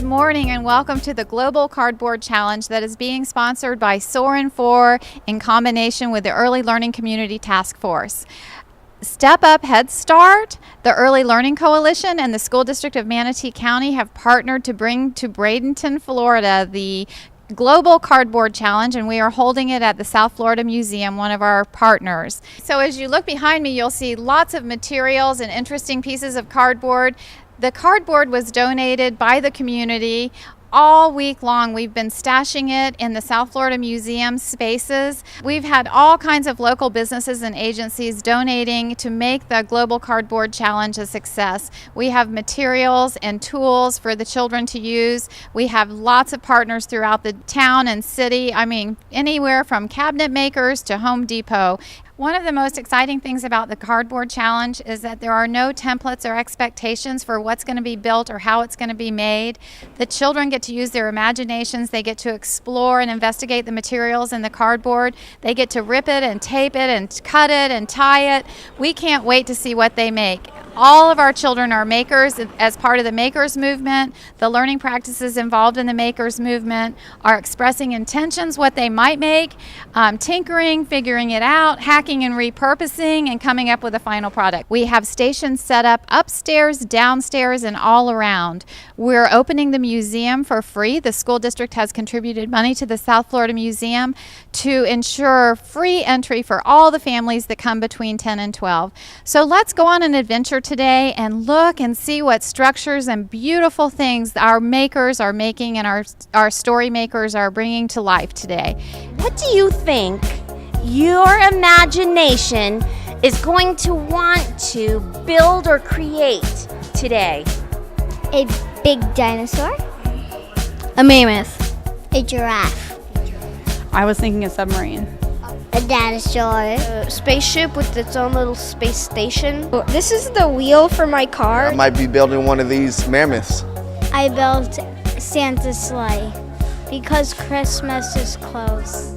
morning and welcome to the Global Cardboard Challenge that is being sponsored by Soar and 4 in combination with the Early Learning Community Task Force. Step Up Head Start, the Early Learning Coalition, and the School District of Manatee County have partnered to bring to Bradenton, Florida, the Global Cardboard Challenge, and we are holding it at the South Florida Museum, one of our partners. So as you look behind me, you'll see lots of materials and interesting pieces of cardboard. The cardboard was donated by the community. All week long, we've been stashing it in the South Florida Museum spaces. We've had all kinds of local businesses and agencies donating to make the Global Cardboard Challenge a success. We have materials and tools for the children to use. We have lots of partners throughout the town and city. I mean, anywhere from cabinet makers to Home Depot. One of the most exciting things about the Cardboard Challenge is that there are no templates or expectations for what's going to be built or how it's going to be made. The children get to use their imaginations. They get to explore and investigate the materials in the cardboard. They get to rip it and tape it and cut it and tie it. We can't wait to see what they make. All of our children are makers as part of the Makers Movement. The learning practices involved in the Makers Movement are expressing intentions, what they might make, tinkering, figuring it out, hacking and repurposing, and coming up with a final product. We have stations set up upstairs, downstairs, and all around. We're opening the museum for free. The school district has contributed money to the South Florida Museum to ensure free entry for all the families that come between 10 and 12. So let's go on an adventure today and look and see what structures and beautiful things our makers are making and our story makers are bringing to life today. What do you think your imagination is going to want to build or create today? A big dinosaur. A mammoth. A giraffe. I was thinking a submarine. A dinosaur. A spaceship with its own little space station. This is the wheel for my car. I might be building one of these mammoths. I built Santa's sleigh because Christmas is close.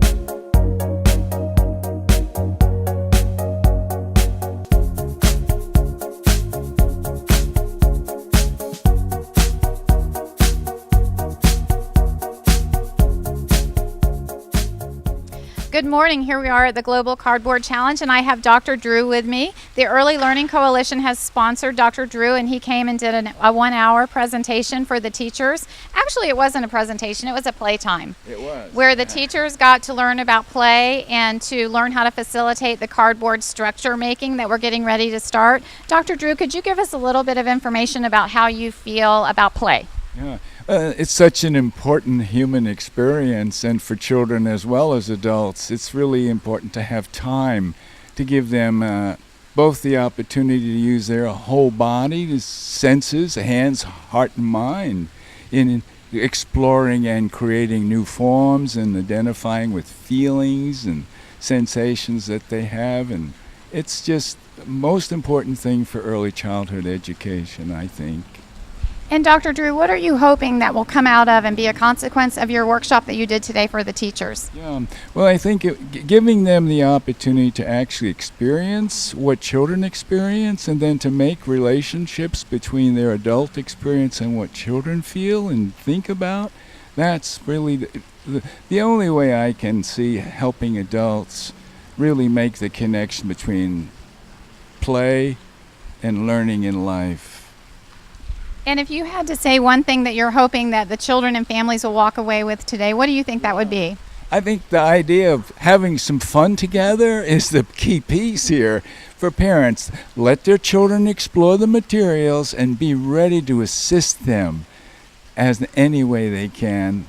Good morning. Here we are at the Global Cardboard Challenge, and I have Dr. Drew with me. The Early Learning Coalition has sponsored Dr. Drew, and he came and did a 1-hour presentation for the teachers. Actually, it wasn't a presentation, it was a playtime. It was. Where the teachers got to learn about play and to learn how to facilitate the cardboard structure making that we're getting ready to start. Dr. Drew, could you give us a little bit of information about how you feel about play? Yeah. It's such an important human experience, and for children as well as adults, it's really important to have time to give them both the opportunity to use their whole body, the senses, hands, heart, and mind in exploring and creating new forms and identifying with feelings and sensations that they have. And it's just the most important thing for early childhood education, I think. And Dr. Drew, what are you hoping that will come out of and be a consequence of your workshop that you did today for the teachers? Yeah, well, I think giving them the opportunity to actually experience what children experience and then to make relationships between their adult experience and what children feel and think about, that's really the only way I can see helping adults really make the connection between play and learning in life. And if you had to say one thing that you're hoping that the children and families will walk away with today, what do you think that would be? I think the idea of having some fun together is the key piece here for parents. Let their children explore the materials and be ready to assist them as any way they can.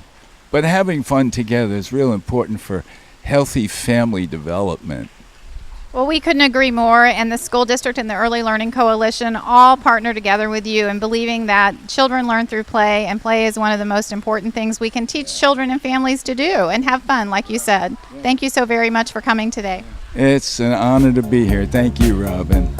But having fun together is real important for healthy family development. Well, we couldn't agree more, and the school district and the Early Learning Coalition all partner together with you in believing that children learn through play, and play is one of the most important things we can teach children and families to do and have fun, like you said. Thank you so very much for coming today. It's an honor to be here. Thank you, Robin.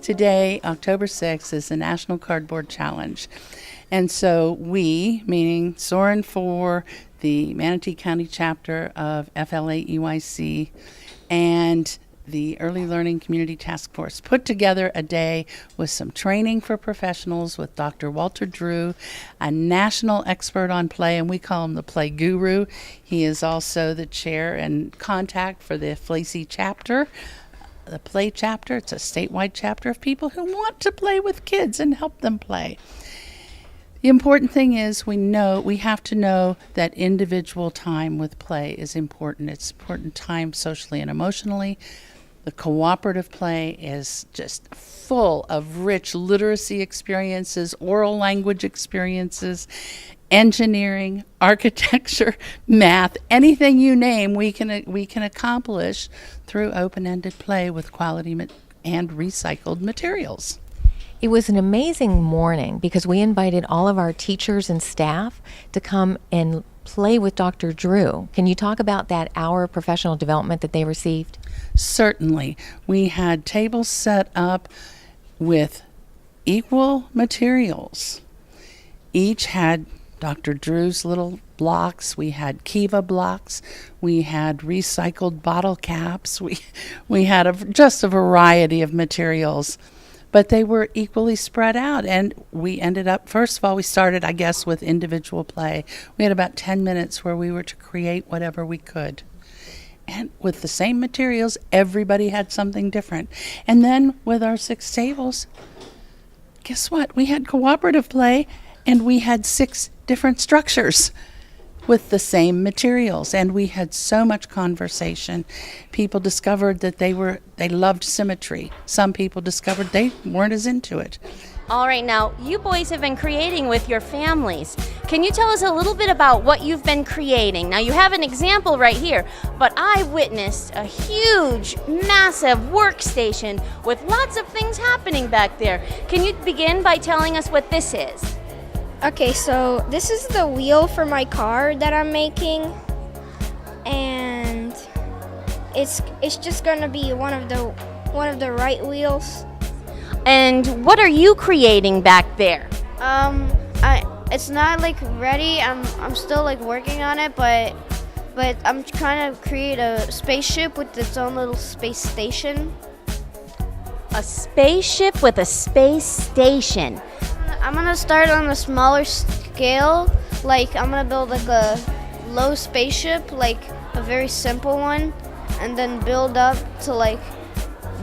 Today, October 6th, is the National Cardboard Challenge. And so we, meaning Soar 4, the Manatee County chapter of FLA-EYC, and the Early Learning Community Task Force, put together a day with some training for professionals with Dr. Walter Drew, a national expert on play, and we call him the play guru. He is also the chair and contact for the FLACE chapter. The play chapter, it's a statewide chapter of people who want to play with kids and help them play. The important thing is we have to know that individual time with play is important. It's important time socially and emotionally. The cooperative play is just full of rich literacy experiences, oral language experiences, engineering, architecture, math, anything you name, we can accomplish through open-ended play with quality and recycled materials. It was an amazing morning because we invited all of our teachers and staff to come and play with Dr. Drew. Can you talk about that hour of professional development that they received? Certainly. We had tables set up with equal materials. Each had Dr. Drew's little blocks. We had Kiva blocks. We had recycled bottle caps. We had just a variety of materials. But they were equally spread out, and we ended up, first of all, we started, I guess, with individual play. We had about 10 minutes where we were to create whatever we could. And with the same materials, everybody had something different. And then with our 6 tables, guess what? We had cooperative play, and we had 6 different structures with the same materials, and we had so much conversation. People discovered that they loved symmetry. Some people discovered they weren't as into it. All right, now, you boys have been creating with your families. Can you tell us a little bit about what you've been creating? Now, you have an example right here, but I witnessed a huge, massive workstation with lots of things happening back there. Can you begin by telling us what this is? Okay, so this is the wheel for my car that I'm making, and it's just gonna be one of the right wheels. And what are you creating back there? It's not like ready. I'm still like working on it, but I'm trying to create a spaceship with its own little space station. A spaceship with a space station. I'm gonna start on a smaller scale. Like I'm gonna build like a low spaceship, like a very simple one, and then build up to like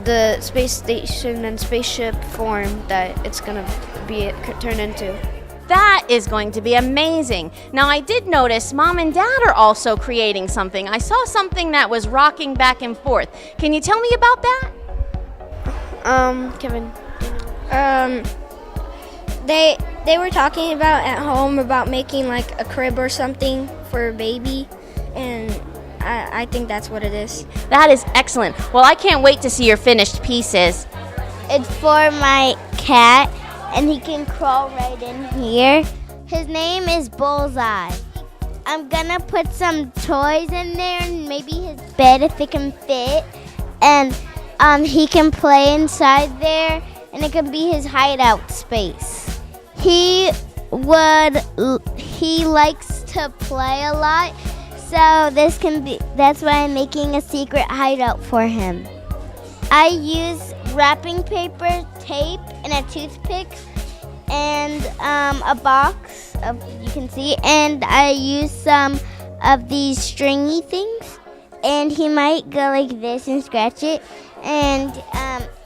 the space station and spaceship form that it's gonna be turned into. That is going to be amazing. Now, I did notice Mom and Dad are also creating something. I saw something that was rocking back and forth. Can you tell me about that? Kevin. They were talking about at home about making like a crib or something for a baby, and I think that's what it is. That is excellent. Well, I can't wait to see your finished pieces. It's for my cat, and he can crawl right in here. His name is Bullseye. I'm gonna put some toys in there, and maybe his bed if it can fit, and he can play inside there, and it can be his hideout space. He likes to play a lot, so that's why I'm making a secret hideout for him. I use wrapping paper, tape, and a toothpick, and a box, you can see, and I use some of these stringy things, and he might go like this and scratch it, and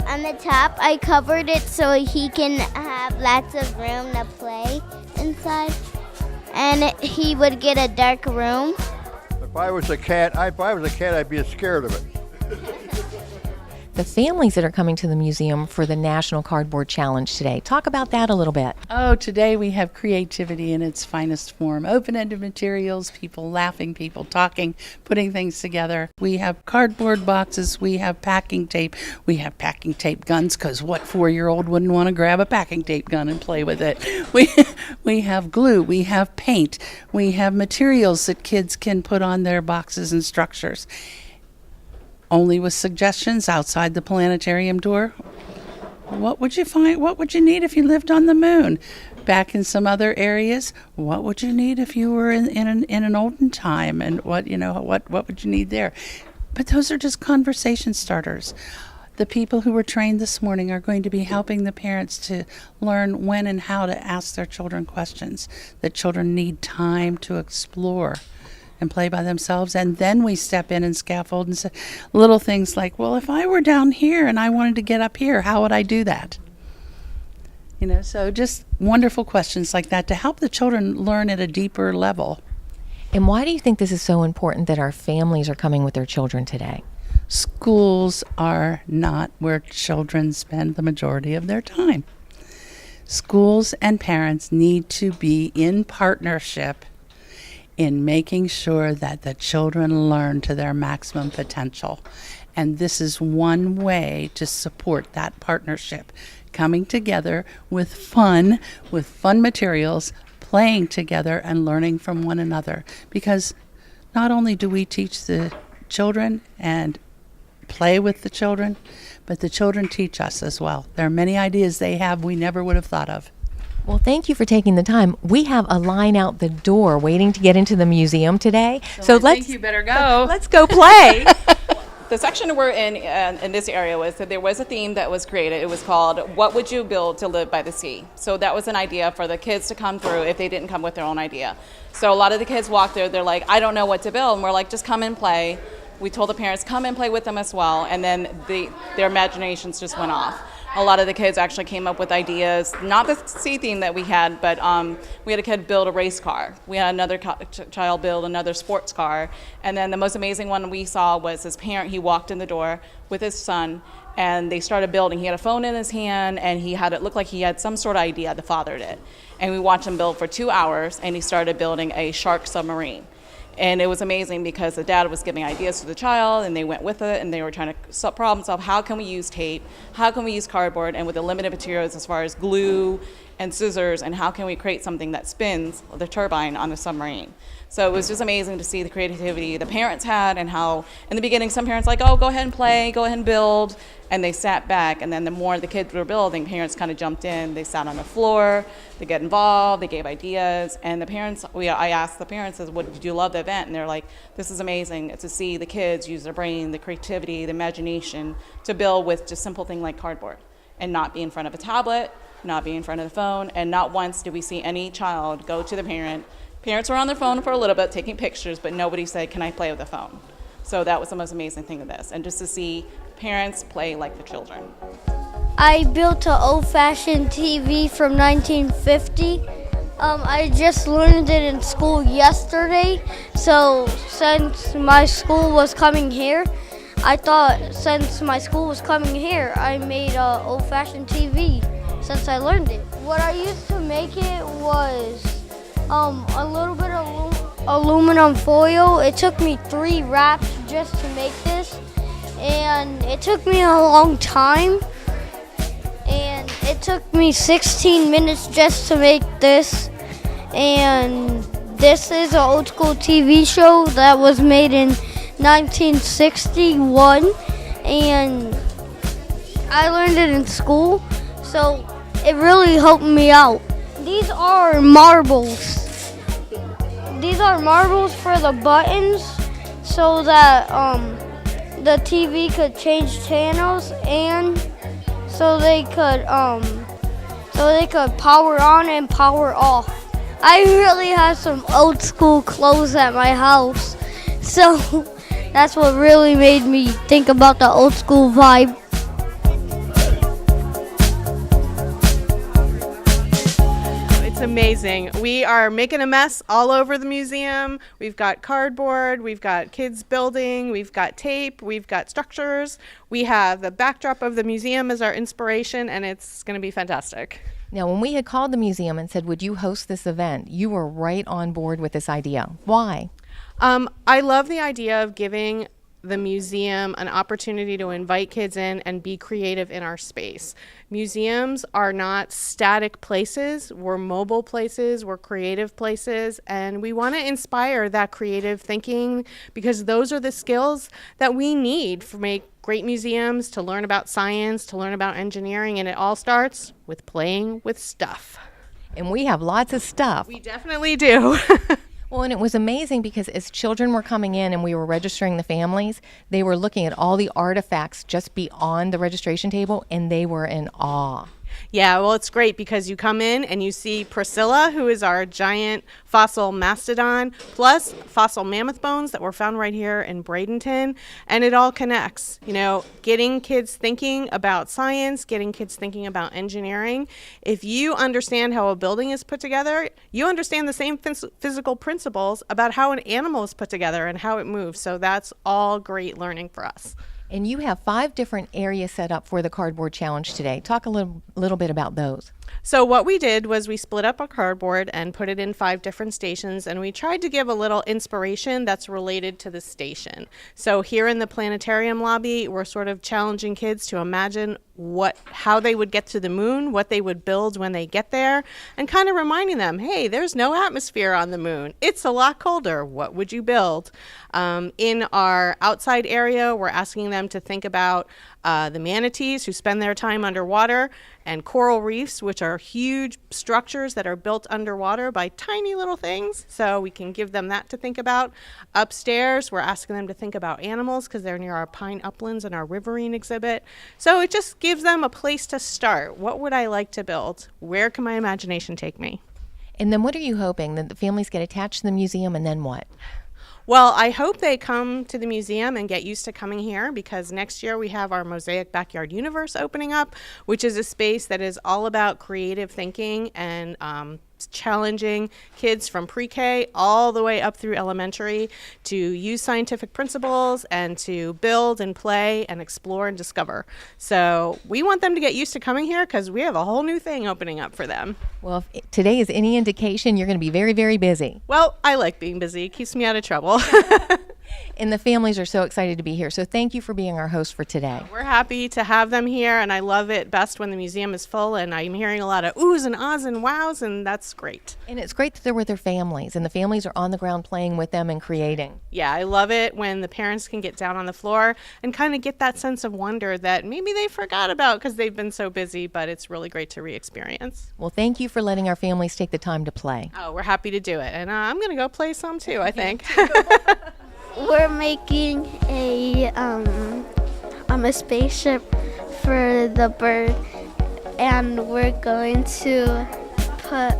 on the top I covered it so he can have lots of room to play inside, and he would get a dark room. If I was a cat, I'd be scared of it. The families that are coming to the museum for the National Cardboard Challenge today. Talk about that a little bit. Oh, today we have creativity in its finest form. Open-ended materials, people laughing, people talking, putting things together. We have cardboard boxes, we have packing tape. We have packing tape guns, because what 4-year-old wouldn't want to grab a packing tape gun and play with it? We have glue, we have paint, we have materials that kids can put on their boxes and structures. Only with suggestions outside the planetarium door. What would you find? What would you need if you lived on the moon? Back in some other areas, what would you need if you were in an olden time? And what would you need there? But those are just conversation starters. The people who were trained this morning are going to be helping the parents to learn when and how to ask their children questions. The children need time to explore and play by themselves, and then we step in and scaffold and say little things like, well, if I were down here and I wanted to get up here, how would I do that? So just wonderful questions like that to help the children learn at a deeper level. And why do you think this is so important that our families are coming with their children today? Schools are not where children spend the majority of their time. Schools and parents need to be in partnership in making sure that the children learn to their maximum potential. And this is one way to support that partnership, coming together with fun materials, playing together and learning from one another. Because not only do we teach the children and play with the children, but the children teach us as well. There are many ideas they have we never would have thought of. Well, thank you for taking the time. We have a line out the door waiting to get into the museum today. So let's think you better go. Let's go play. The section we're in this area was that there was a theme that was created. It was called "What Would You Build to Live by the Sea?" So that was an idea for the kids to come through if they didn't come with their own idea. So a lot of the kids walked there. They're like, "I don't know what to build," and we're like, "Just come and play." We told the parents, come and play with them as well, and then their imaginations just went off. A lot of the kids actually came up with ideas, not the sea theme that we had, but we had a kid build a race car. We had another child build another sports car. And then the most amazing one we saw was his parent. He walked in the door with his son, and they started building. He had a phone in his hand, and it looked like he had some sort of idea, the father did. And we watched him build for 2 hours, and he started building a shark submarine. And it was amazing because the dad was giving ideas to the child, and they went with it, and they were trying to problem solve. How can we use tape? How can we use cardboard? And with the limited materials as far as glue and scissors, and how can we create something that spins the turbine on the submarine? So it was just amazing to see the creativity the parents had, and how in the beginning some parents like, oh, go ahead and play, go ahead and build, and they sat back. And then the more the kids were building, parents kind of jumped in. They sat on the floor, they get involved, they gave ideas, and the parents, I asked the parents, did you love the event? And they're like, this is amazing to see the kids use their brain, the creativity, the imagination to build with just simple thing like cardboard, and not be in front of a tablet, not be in front of the phone. And not once did we see any child go to the parent. Parents were on their phone for a little bit taking pictures, but nobody said, can I play with the phone? So that was the most amazing thing of this, and just to see parents play like the children. I built an old-fashioned TV from 1950. I just learned it in school yesterday, so since my school was coming here, I thought since my school was coming here, I made an old-fashioned TV since I learned it. What I used to make it was a little bit of aluminum foil. It took me 3 wraps just to make this, and it took me a long time, and it took me 16 minutes just to make this. And this is an old school TV show that was made in 1961, and I learned it in school, so it really helped me out. These are marbles. These are marbles for the buttons so that the TV could change channels, and so they could power on and power off. I really have some old school clothes at my house, so that's what really made me think about the old school vibe. Amazing. We are making a mess all over the museum. We've got cardboard, we've got kids building, we've got tape, we've got structures. We have the backdrop of the museum as our inspiration, and it's going to be fantastic. Now, when we had called the museum and said, would you host this event, you were right on board with this idea. Why? I love the idea of giving the museum an opportunity to invite kids in and be creative in our space. Museums are not static places. We're mobile places. We're creative places. And we want to inspire that creative thinking, because those are the skills that we need great museums, to learn about science, to learn about engineering, and it all starts with playing with stuff. And we have lots of stuff. We definitely do. Well, and it was amazing because as children were coming in and we were registering the families, they were looking at all the artifacts just beyond the registration table, and they were in awe. Yeah, well, it's great because you come in and you see Priscilla, who is our giant fossil mastodon, plus fossil mammoth bones that were found right here in Bradenton, and it all connects. You know, getting kids thinking about science, getting kids thinking about engineering. If you understand how a building is put together, you understand the same physical principles about how an animal is put together and how it moves. So that's all great learning for us. And you have 5 different areas set up for the cardboard challenge today. Talk a little bit about those. So what we did was we split up our cardboard and put it in 5 different stations, and we tried to give a little inspiration that's related to the station. So here in the planetarium lobby, we're sort of challenging kids to imagine how they would get to the moon, what they would build when they get there, and kind of reminding them, hey, there's no atmosphere on the moon. It's a lot colder. What would you build? In our outside area, we're asking them to think about the manatees who spend their time underwater, and coral reefs, which are huge structures that are built underwater by tiny little things. So we can give them that to think about. Upstairs, we're asking them to think about animals because they're near our pine uplands and our riverine exhibit. So it just gives them a place to start. What would I like to build? Where can my imagination take me? And then what are you hoping? That the families get attached to the museum, and then what? Well, I hope they come to the museum and get used to coming here, because next year we have our Mosaic Backyard Universe opening up, which is a space that is all about creative thinking and challenging kids from pre-K all the way up through elementary to use scientific principles and to build and play and explore and discover. So we want them to get used to coming here because we have a whole new thing opening up for them. Well, if today is any indication, you're going to be very, very busy. Well, I like being busy. It keeps me out of trouble. And the families are so excited to be here. So thank you for being our host for today. We're happy to have them here, and I love it best when the museum is full, and I'm hearing a lot of oohs and ahs and wows, and that's great. And it's great that they're with their families, and the families are on the ground playing with them and creating. Yeah, I love it when the parents can get down on the floor and kind of get that sense of wonder that maybe they forgot about because they've been so busy, but it's really great to re-experience. Well, thank you for letting our families take the time to play. Oh, we're happy to do it, and I'm going to go play some too, I think. We're making a spaceship for the bird, and we're going to put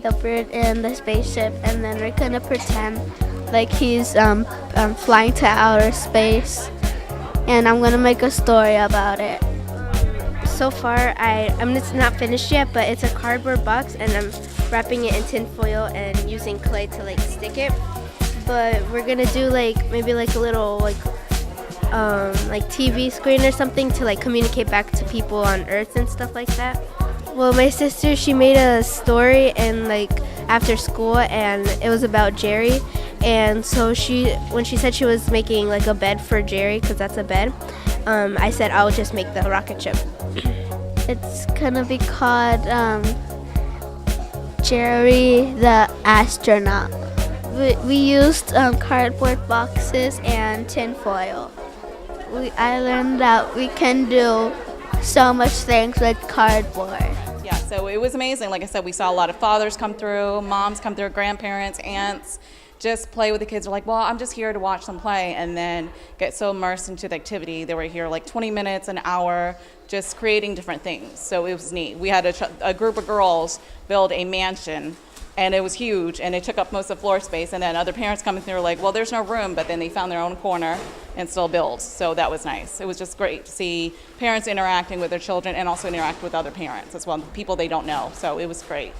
the bird in the spaceship, and then we're gonna pretend like he's flying to outer space, and I'm gonna make a story about it. So far, it's not finished yet, but it's a cardboard box, and I'm wrapping it in tin foil and using clay to stick it. But we're gonna do maybe a little TV screen or something to communicate back to people on Earth and stuff like that. Well, my sister, she made a story and after school, and it was about Jerry. And so when she said she was making a bed for Jerry, because that's a bed, I said I'll just make the rocket ship. It's gonna be called Jerry the Astronaut. We used cardboard boxes and tin foil. I learned that we can do so much things with cardboard. Yeah, so it was amazing. Like I said, we saw a lot of fathers come through, moms come through, grandparents, aunts, just play with the kids. They're like, well, I'm just here to watch them play, and then get so immersed into the activity. They were here 20 minutes, an hour, just creating different things. So it was neat. We had a group of girls build a mansion, and it was huge, and it took up most of the floor space, and then other parents coming through were like, well, there's no room, but then they found their own corner and still build. So that was nice. It was just great to see parents interacting with their children and also interact with other parents as well, people they don't know. So it was great.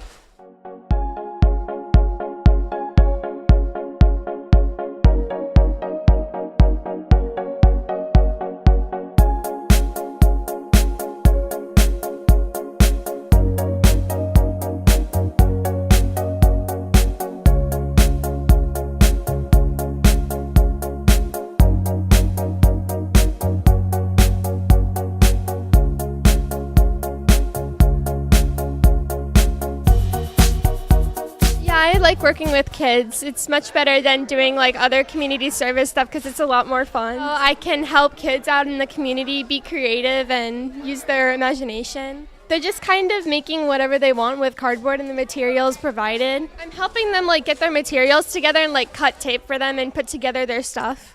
like working with kids. It's much better than doing like other community service stuff because it's a lot more fun. So I can help kids out in the community be creative and use their imagination. They're just kind of making whatever they want with cardboard and the materials provided. I'm helping them like get their materials together and like cut tape for them and put together their stuff.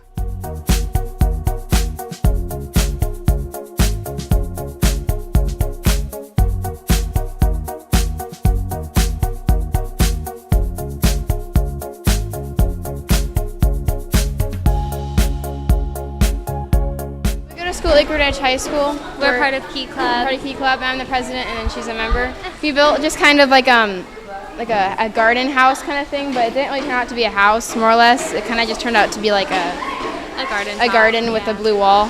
School at Lakewood Edge High School. We're part of Key Club. Part of Key Club. I'm the president, and then she's a member. We built just kind of like a garden house kind of thing, but it didn't really turn out to be a house. More or less, it kind of just turned out to be like a garden with a blue wall.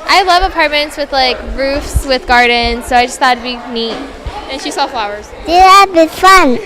I love apartments with like roofs with gardens, so I just thought it'd be neat. And she saw flowers. That was fun.